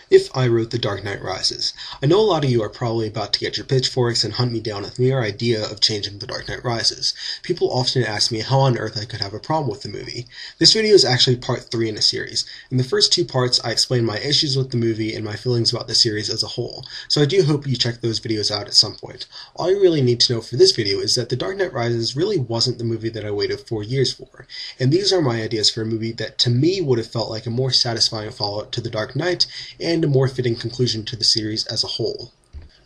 If I wrote The Dark Knight Rises. I know a lot of you are probably about to get your pitchforks and hunt me down with the mere idea of changing The Dark Knight Rises. People often ask me how on earth I could have a problem with the movie. This video is actually part 3 in a series. In the first 2 parts, I explain my issues with the movie and my feelings about the series as a whole, so I do hope you check those videos out at some point. All you really need to know for this video is that The Dark Knight Rises really wasn't the movie that I waited 4 years for, and these are my ideas for a movie that to me would have felt like a more satisfying follow-up to The Dark Knight and a more fitting conclusion to the series as a whole.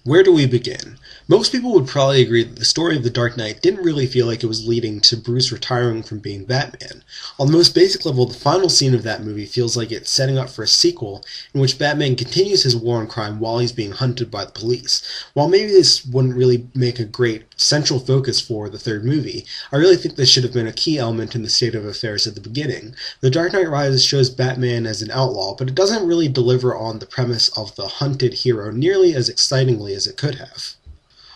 Where do we begin? Most people would probably agree that the story of The Dark Knight didn't really feel like it was leading to Bruce retiring from being Batman. On the most basic level, the final scene of that movie feels like it's setting up for a sequel in which Batman continues his war on crime while he's being hunted by the police. While maybe this wouldn't really make a great central focus for the third movie, I really think this should have been a key element in the state of affairs at the beginning. The Dark Knight Rises shows Batman as an outlaw, but it doesn't really deliver on the premise of the hunted hero nearly as excitingly as it could have.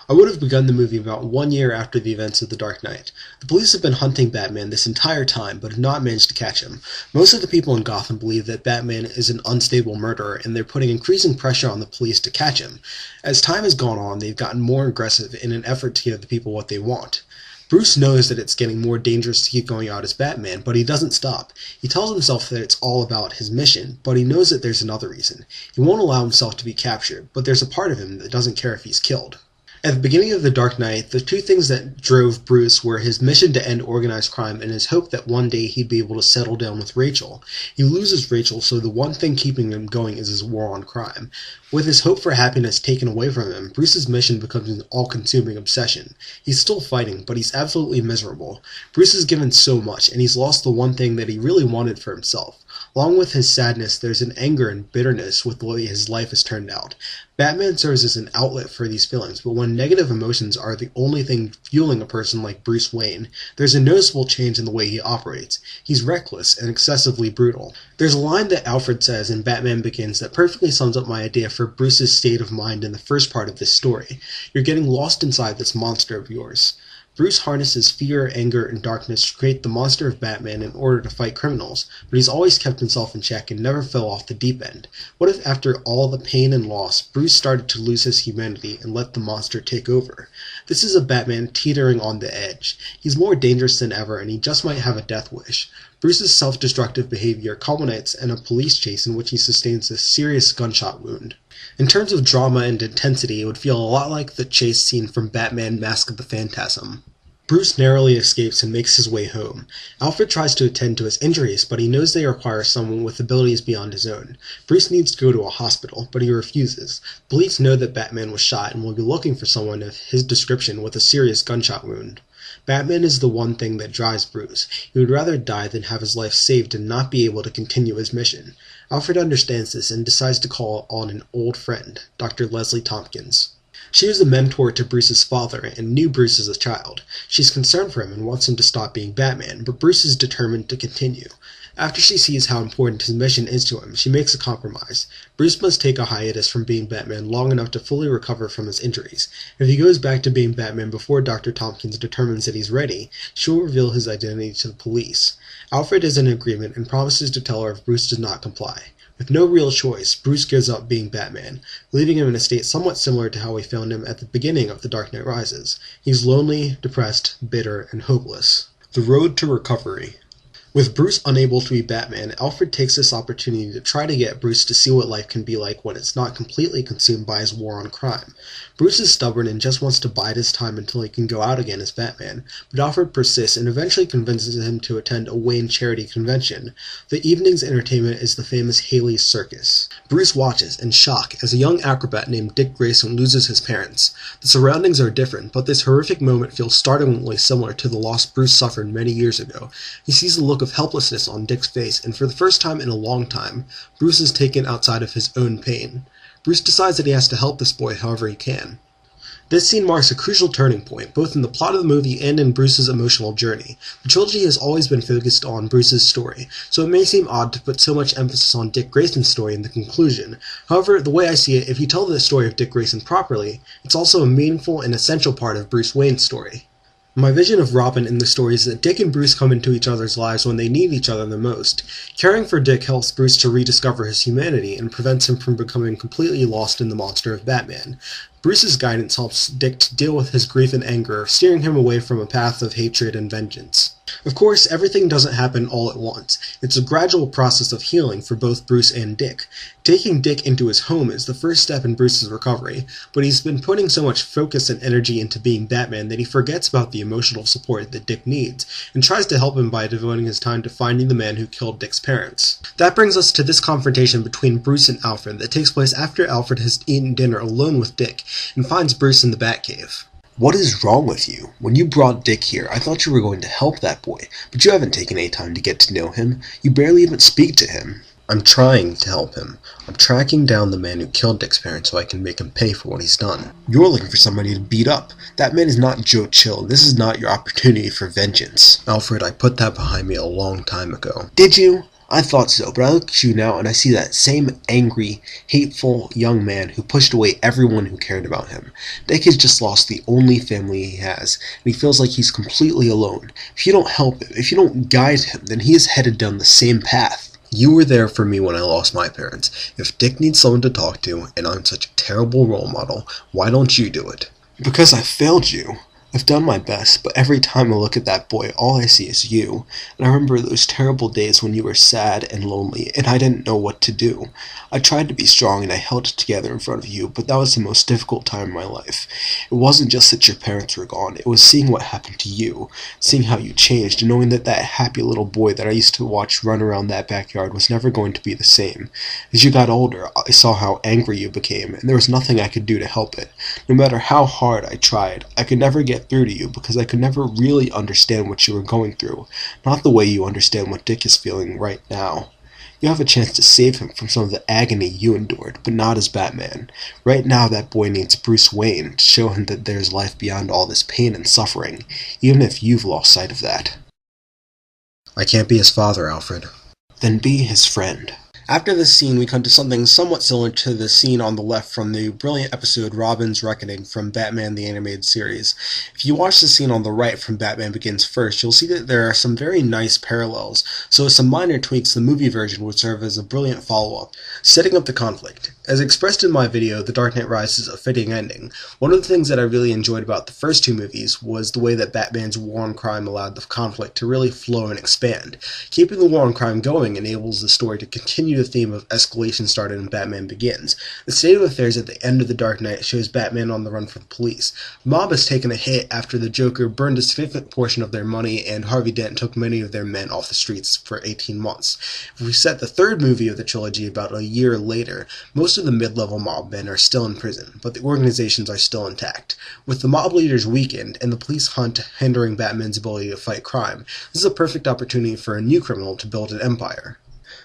I would have begun the movie about 1 year after the events of The Dark Knight. The police have been hunting Batman this entire time, but have not managed to catch him. Most of the people in Gotham believe that Batman is an unstable murderer, and they're putting increasing pressure on the police to catch him. As time has gone on, they've gotten more aggressive in an effort to give the people what they want. Bruce knows that it's getting more dangerous to keep going out as Batman, but he doesn't stop. He tells himself that it's all about his mission, but he knows that there's another reason. He won't allow himself to be captured, but there's a part of him that doesn't care if he's killed. At the beginning of The Dark Knight, the 2 things that drove Bruce were his mission to end organized crime and his hope that one day he'd be able to settle down with Rachel. He loses Rachel, so the one thing keeping him going is his war on crime. With his hope for happiness taken away from him, Bruce's mission becomes an all-consuming obsession. He's still fighting, but he's absolutely miserable. Bruce has given so much, and he's lost the one thing that he really wanted for himself. Along with his sadness, there's an anger and bitterness with the way his life has turned out. Batman serves as an outlet for these feelings, but when negative emotions are the only thing fueling a person like Bruce Wayne, there's a noticeable change in the way he operates. He's reckless and excessively brutal. There's a line that Alfred says in Batman Begins that perfectly sums up my idea for Bruce's state of mind in the first part of this story. You're getting lost inside this monster of yours. Bruce harnesses fear, anger, and darkness to create the monster of Batman in order to fight criminals, but he's always kept himself in check and never fell off the deep end. What if after all the pain and loss, Bruce started to lose his humanity and let the monster take over? This is a Batman teetering on the edge. He's more dangerous than ever, and he just might have a death wish. Bruce's self-destructive behavior culminates in a police chase in which he sustains a serious gunshot wound. In terms of drama and intensity, it would feel a lot like the chase scene from Batman Mask of the Phantasm. Bruce narrowly escapes and makes his way home. Alfred tries to attend to his injuries, but he knows they require someone with abilities beyond his own. Bruce needs to go to a hospital, but he refuses. Police know that Batman was shot and will be looking for someone of his description with a serious gunshot wound. Batman is the one thing that drives Bruce. He would rather die than have his life saved and not be able to continue his mission. Alfred understands this and decides to call on an old friend, Dr. Leslie Tompkins. She was a mentor to Bruce's father and knew Bruce as a child. She's concerned for him and wants him to stop being Batman, but Bruce is determined to continue. After she sees how important his mission is to him, she makes a compromise. Bruce must take a hiatus from being Batman long enough to fully recover from his injuries. If he goes back to being Batman before Dr. Tompkins determines that he's ready, she will reveal his identity to the police. Alfred is in agreement and promises to tell her if Bruce does not comply. With no real choice, Bruce gives up being Batman, leaving him in a state somewhat similar to how we found him at the beginning of The Dark Knight Rises. He's lonely, depressed, bitter, and hopeless. The road to recovery. With Bruce unable to be Batman, Alfred takes this opportunity to try to get Bruce to see what life can be like when it's not completely consumed by his war on crime. Bruce is stubborn and just wants to bide his time until he can go out again as Batman, but Alfred persists and eventually convinces him to attend a Wayne charity convention. The evening's entertainment is the famous Haley's Circus. Bruce watches in shock as a young acrobat named Dick Grayson loses his parents. The surroundings are different, but this horrific moment feels startlingly similar to the loss Bruce suffered many years ago. He sees the look of helplessness on Dick's face, and for the first time in a long time, Bruce is taken outside of his own pain. Bruce decides that he has to help this boy however he can. This scene marks a crucial turning point, both in the plot of the movie and in Bruce's emotional journey. The trilogy has always been focused on Bruce's story, so it may seem odd to put so much emphasis on Dick Grayson's story in the conclusion. However, the way I see it, if you tell the story of Dick Grayson properly, it's also a meaningful and essential part of Bruce Wayne's story. My vision of Robin in the story is that Dick and Bruce come into each other's lives when they need each other the most. Caring for Dick helps Bruce to rediscover his humanity and prevents him from becoming completely lost in the monster of Batman. Bruce's guidance helps Dick to deal with his grief and anger, steering him away from a path of hatred and vengeance. Of course, everything doesn't happen all at once. It's a gradual process of healing for both Bruce and Dick. Taking Dick into his home is the first step in Bruce's recovery, but he's been putting so much focus and energy into being Batman that he forgets about the emotional support that Dick needs, and tries to help him by devoting his time to finding the man who killed Dick's parents. That brings us to this confrontation between Bruce and Alfred that takes place after Alfred has eaten dinner alone with Dick, and finds Bruce in the Batcave. What is wrong with you? When you brought Dick here, I thought you were going to help that boy, but you haven't taken any time to get to know him. You barely even speak to him. I'm trying to help him. I'm tracking down the man who killed Dick's parents so I can make him pay for what he's done. You're looking for somebody to beat up. That man is not Joe Chill. This is not your opportunity for vengeance. Alfred, I put that behind me a long time ago. Did you? I thought so, but I look at you now and I see that same angry, hateful young man who pushed away everyone who cared about him. Dick has just lost the only family he has, and he feels like he's completely alone. If you don't help him, if you don't guide him, then he is headed down the same path. You were there for me when I lost my parents. If Dick needs someone to talk to, and I'm such a terrible role model, why don't you do it? Because I failed you. I've done my best, but every time I look at that boy, all I see is you. And I remember those terrible days when you were sad and lonely, and I didn't know what to do. I tried to be strong and I held it together in front of you, but that was the most difficult time in my life. It wasn't just that your parents were gone, it was seeing what happened to you, seeing how you changed, and knowing that that happy little boy that I used to watch run around that backyard was never going to be the same. As you got older, I saw how angry you became, and there was nothing I could do to help it. No matter how hard I tried, I could never get through to you because I could never really understand what you were going through, not the way you understand what Dick is feeling right now. You have a chance to save him from some of the agony you endured, but not as Batman. Right now that boy needs Bruce Wayne to show him that there's life beyond all this pain and suffering, even if you've lost sight of that. I can't be his father, Alfred. Then be his friend. After this scene, we come to something somewhat similar to the scene on the left from the brilliant episode Robin's Reckoning from Batman the Animated Series. If you watch the scene on the right from Batman Begins First, you'll see that there are some very nice parallels, so with some minor tweaks, the movie version would serve as a brilliant follow-up. Setting up the conflict. As expressed in my video, The Dark Knight Rises, a fitting ending, one of the things that I really enjoyed about the first two movies was the way that Batman's war on crime allowed the conflict to really flow and expand. Keeping the war on crime going enables the story to continue the theme of escalation started in Batman Begins. The state of affairs at the end of The Dark Knight shows Batman on the run from police. The mob has taken a hit after the Joker burned a significant portion of their money and Harvey Dent took many of their men off the streets for 18 months. If we set the third movie of the trilogy about a year later, most of the mid-level mob men are still in prison, but the organizations are still intact. With the mob leaders weakened and the police hunt hindering Batman's ability to fight crime, this is a perfect opportunity for a new criminal to build an empire.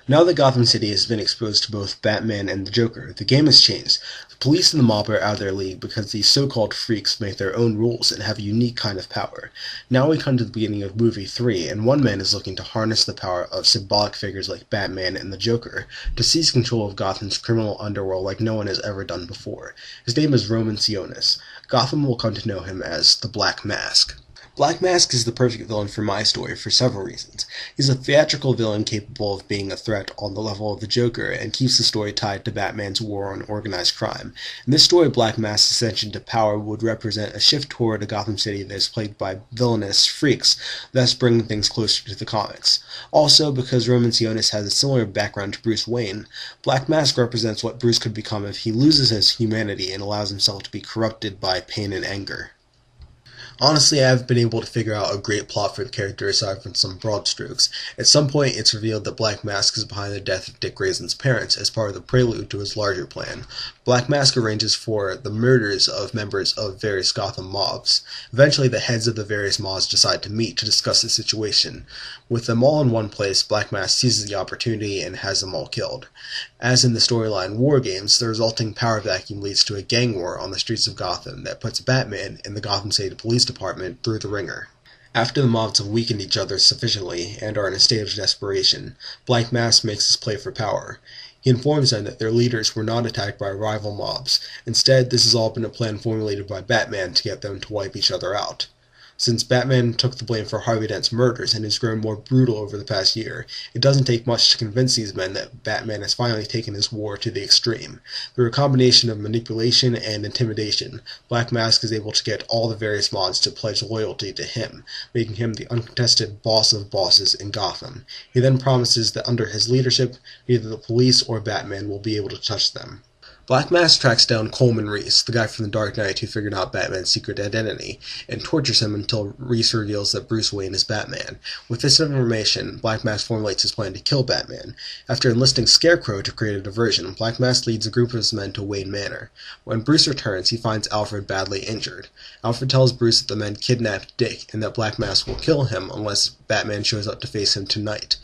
Now that Gotham City has been exposed to both Batman and the Joker, the game has changed. The police and the mob are out of their league because these so-called freaks make their own rules and have a unique kind of power. Now we come to the beginning of movie 3, and one man is looking to harness the power of symbolic figures like Batman and the Joker to seize control of Gotham's criminal underworld like no one has ever done before. His name is Roman Sionis. Gotham will come to know him as the Black Mask. Black Mask is the perfect villain for my story for several reasons. He's a theatrical villain capable of being a threat on the level of the Joker and keeps the story tied to Batman's war on organized crime. In this story, Black Mask's ascension to power would represent a shift toward a Gotham City that is plagued by villainous freaks, thus bringing things closer to the comics. Also, because Roman Sionis has a similar background to Bruce Wayne, Black Mask represents what Bruce could become if he loses his humanity and allows himself to be corrupted by pain and anger. Honestly, I haven't been able to figure out a great plot for the character aside from some broad strokes. At some point, it's revealed that Black Mask is behind the death of Dick Grayson's parents as part of the prelude to his larger plan. Black Mask arranges for the murders of members of various Gotham mobs. Eventually, the heads of the various mobs decide to meet to discuss the situation. With them all in one place, Black Mask seizes the opportunity and has them all killed. As in the storyline War Games, the resulting power vacuum leads to a gang war on the streets of Gotham that puts Batman and the Gotham City Police Department through the ringer. After the mobs have weakened each other sufficiently and are in a state of desperation, Black Mask makes his play for power. He informs them that their leaders were not attacked by rival mobs. Instead, this has all been a plan formulated by Batman to get them to wipe each other out. Since Batman took the blame for Harvey Dent's murders and has grown more brutal over the past year, it doesn't take much to convince these men that Batman has finally taken his war to the extreme. Through a combination of manipulation and intimidation, Black Mask is able to get all the various mobs to pledge loyalty to him, making him the uncontested boss of bosses in Gotham. He then promises that under his leadership, neither the police or Batman will be able to touch them. Black Mask tracks down Coleman Reese, the guy from The Dark Knight who figured out Batman's secret identity, and tortures him until Reese reveals that Bruce Wayne is Batman. With this information, Black Mask formulates his plan to kill Batman. After enlisting Scarecrow to create a diversion, Black Mask leads a group of his men to Wayne Manor. When Bruce returns, he finds Alfred badly injured. Alfred tells Bruce that the men kidnapped Dick and that Black Mask will kill him unless Batman shows up to face him tonight.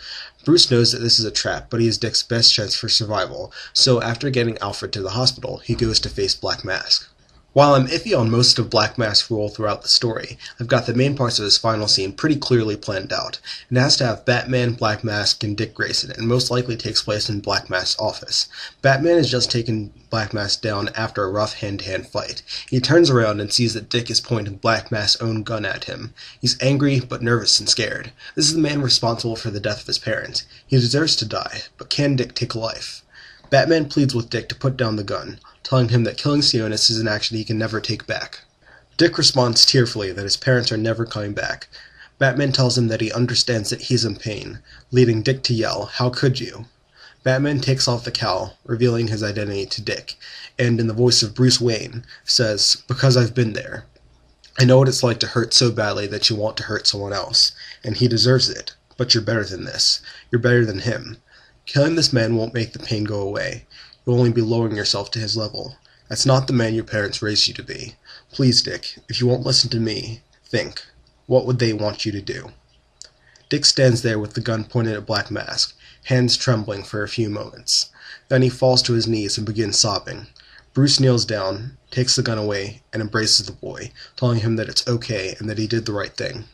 Bruce knows that this is a trap, but he is Dick's best chance for survival, so after getting Alfred to the hospital, he goes to face Black Mask. While I'm iffy on most of Black Mask's role throughout the story, I've got the main parts of his final scene pretty clearly planned out. It has to have Batman, Black Mask, and Dick Grayson, and most likely takes place in Black Mask's office. Batman has just taken Black Mask down after a rough hand-to-hand fight. He turns around and sees that Dick is pointing Black Mask's own gun at him. He's angry, but nervous and scared. This is the man responsible for the death of his parents. He deserves to die, but can Dick take a life? Batman pleads with Dick to put down the gun, telling him that killing Sionis is an action he can never take back. Dick responds tearfully that his parents are never coming back. Batman tells him that he understands that he's in pain, leading Dick to yell, "How could you?" Batman takes off the cowl, revealing his identity to Dick, and in the voice of Bruce Wayne, says, "Because I've been there. I know what it's like to hurt so badly that you want to hurt someone else, and he deserves it, but you're better than this. You're better than him. Killing this man won't make the pain go away. You'll only be lowering yourself to his level. That's not the man your parents raised you to be. Please, Dick, if you won't listen to me, think. What would they want you to do?" Dick stands there with the gun pointed at Black Mask, hands trembling for a few moments. Then he falls to his knees and begins sobbing. Bruce kneels down, takes the gun away, and embraces the boy, telling him that it's okay and that he did the right thing.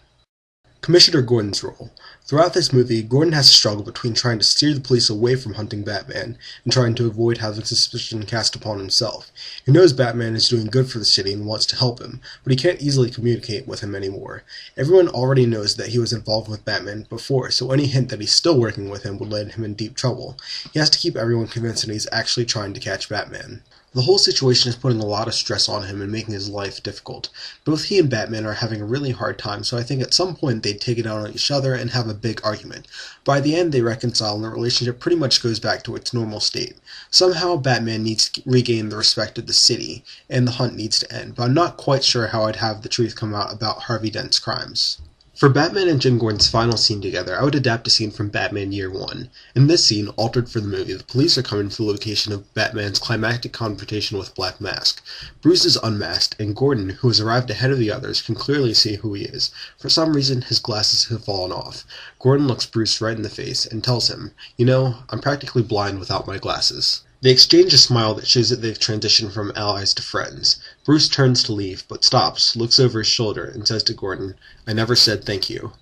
Commissioner Gordon's role. Throughout this movie, Gordon has to struggle between trying to steer the police away from hunting Batman and trying to avoid having suspicion cast upon himself. He knows Batman is doing good for the city and wants to help him, but he can't easily communicate with him anymore. Everyone already knows that he was involved with Batman before, so any hint that he's still working with him would land him in deep trouble. He has to keep everyone convinced that he's actually trying to catch Batman. The whole situation is putting a lot of stress on him and making his life difficult. Both he and Batman are having a really hard time, so I think at some point they'd take it out on each other and have a big argument. By the end, they reconcile and the relationship pretty much goes back to its normal state. Somehow, Batman needs to regain the respect of the city, and the hunt needs to end, but I'm not quite sure how I'd have the truth come out about Harvey Dent's crimes. For Batman and Jim Gordon's final scene together, I would adapt a scene from Batman Year One. In this scene, altered for the movie, the police are coming to the location of Batman's climactic confrontation with Black Mask. Bruce is unmasked, and Gordon, who has arrived ahead of the others, can clearly see who he is. For some reason, his glasses have fallen off. Gordon looks Bruce right in the face and tells him, "You know, I'm practically blind without my glasses." They exchange a smile that shows that they've transitioned from allies to friends. Bruce turns to leave, but stops, looks over his shoulder, and says to Gordon, "I never said thank you."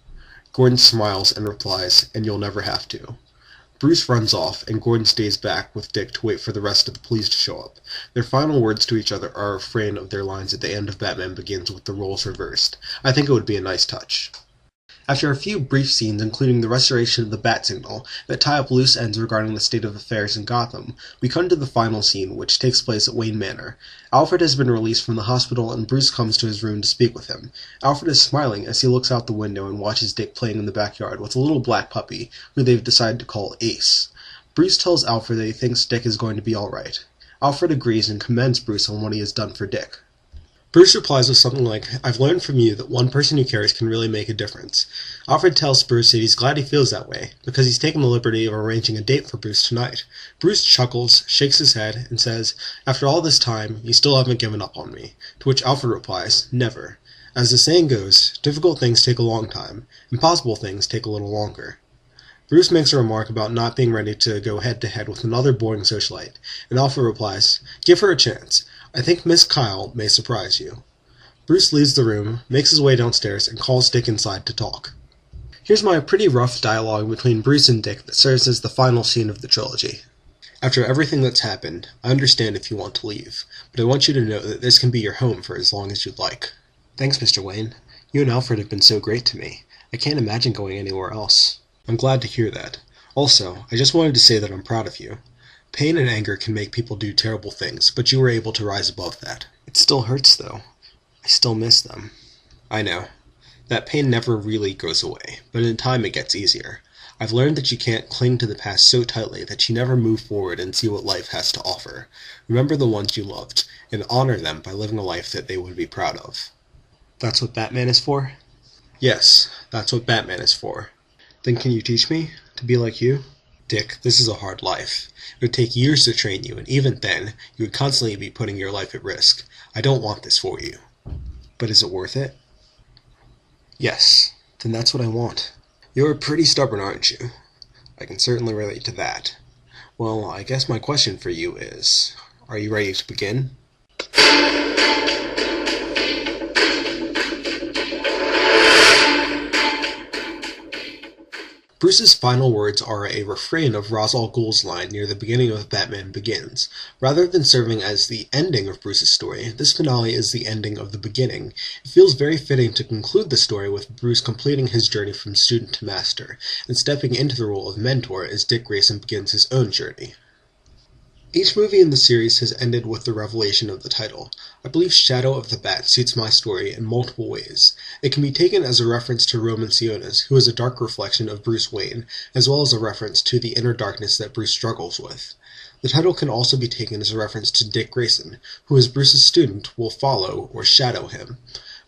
Gordon smiles and replies, "And you'll never have to." Bruce runs off, and Gordon stays back with Dick to wait for the rest of the police to show up. Their final words to each other are a refrain of their lines at the end of Batman Begins with the roles reversed. I think it would be a nice touch. After a few brief scenes, including the restoration of the bat signal, that tie up loose ends regarding the state of affairs in Gotham, we come to the final scene, which takes place at Wayne Manor. Alfred has been released from the hospital, and Bruce comes to his room to speak with him. Alfred is smiling as he looks out the window and watches Dick playing in the backyard with a little black puppy, who they've decided to call Ace. Bruce tells Alfred that he thinks Dick is going to be alright. Alfred agrees and commends Bruce on what he has done for Dick. Bruce replies with something like, "I've learned from you that one person who cares can really make a difference." Alfred tells Bruce that he's glad he feels that way, because he's taken the liberty of arranging a date for Bruce tonight. Bruce chuckles, shakes his head, and says, "After all this time, you still haven't given up on me." To which Alfred replies, "Never. As the saying goes, difficult things take a long time, impossible things take a little longer." Bruce makes a remark about not being ready to go head-to-head with another boring socialite, and Alfred replies, "Give her a chance. I think Miss Kyle may surprise you." Bruce leaves the room, makes his way downstairs, and calls Dick inside to talk. Here's my pretty rough dialogue between Bruce and Dick that serves as the final scene of the trilogy. "After everything that's happened, I understand if you want to leave, but I want you to know that this can be your home for as long as you'd like." "Thanks, Mr. Wayne. You and Alfred have been so great to me. I can't imagine going anywhere else. I'm glad to hear that. Also, I just wanted to say that I'm proud of you. Pain and anger can make people do terrible things, but you were able to rise above that. It still hurts, though. I still miss them. I know. That pain never really goes away, but in time it gets easier. I've learned that you can't cling to the past so tightly that you never move forward and see what life has to offer. Remember the ones you loved, and honor them by living a life that they would be proud of. That's what Batman is for? Yes, that's what Batman is for. Then can you teach me to be like you? Dick, this is a hard life. It would take years to train you, and even then, you would constantly be putting your life at risk. I don't want this for you. But is it worth it? Yes. Then that's what I want. You're pretty stubborn, aren't you? I can certainly relate to that. Well, I guess my question for you is, are you ready to begin? Bruce's final words are a refrain of Ra's al Ghul's line near the beginning of Batman Begins. Rather than serving as the ending of Bruce's story, this finale is the ending of the beginning. It feels very fitting to conclude the story with Bruce completing his journey from student to master, and stepping into the role of mentor as Dick Grayson begins his own journey. Each movie in the series has ended with the revelation of the title. I believe Shadow of the Bat suits my story in multiple ways. It can be taken as a reference to Roman Sionis, who is a dark reflection of Bruce Wayne, as well as a reference to the inner darkness that Bruce struggles with. The title can also be taken as a reference to Dick Grayson, who as Bruce's student will follow or shadow him.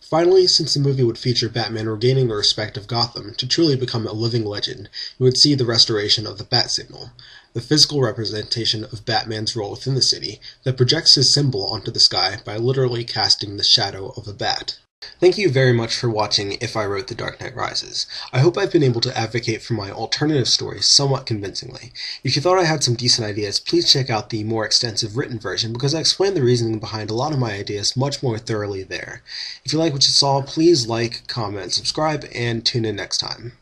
Finally, since the movie would feature Batman regaining the respect of Gotham to truly become a living legend, you would see the restoration of the Bat Signal, the physical representation of Batman's role within the city that projects his symbol onto the sky by literally casting the shadow of a bat. Thank you very much for watching If I Wrote The Dark Knight Rises. I hope I've been able to advocate for my alternative stories somewhat convincingly. If you thought I had some decent ideas, please check out the more extensive written version because I explain the reasoning behind a lot of my ideas much more thoroughly there. If you like what you saw, please like, comment, subscribe, and tune in next time.